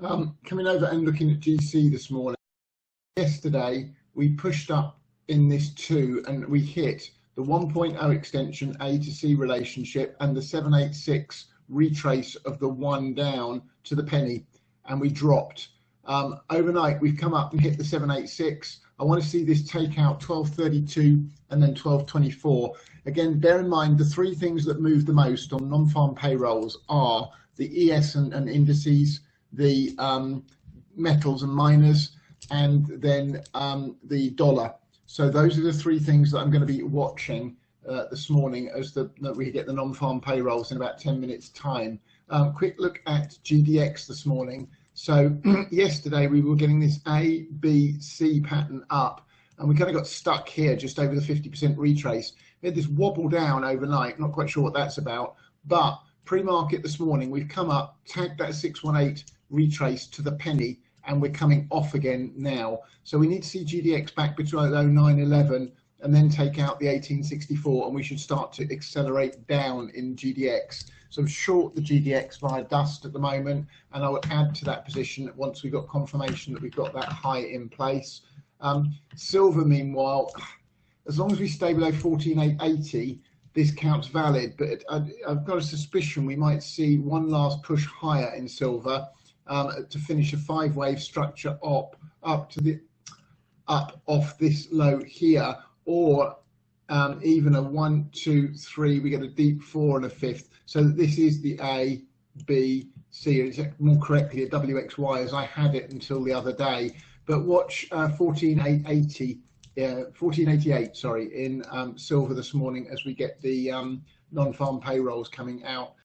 Coming over and looking at GC this morning. Yesterday, we pushed up in this 2 and we hit the 1.0 extension A to C relationship and the 786 retrace of the 1 down to the penny, and we dropped. Overnight, we've come up and hit the 786. I want to see this take out 1232 and then 1224. Again, bear in mind the 3 things that move the most on non-farm payrolls are the ES and indices, the metals and miners, and then the dollar. So those are the 3 things that I'm going to be watching this morning as that we get the non-farm payrolls in about 10 minutes time. Quick look at GDX this morning. So yesterday we were getting this A, B, C pattern up, and we kind of got stuck here just over the 50% retrace. We had this wobble down overnight, not quite sure what that's about, but pre-market this morning we've come up, tagged that 618 retrace to the penny, and we're coming off again now. So we need to see GDX back between 0911 and then take out the 1864, and we should start to accelerate down in GDX. So I'm short the GDX via dust at the moment, and I will add to that position once we've got confirmation that we've got that high in place. Silver, meanwhile, as long as we stay below 14,880, this counts valid, but I've got a suspicion we might see one last push higher in silver to finish a 5-wave structure up off this low here, or even a 1, 2, 3. We get a deep 4 and a 5th. So this is the A, B, C. It's more correctly a WXY as I had it until the other day. But watch 1488, sorry, in silver this morning as we get the non-farm payrolls coming out.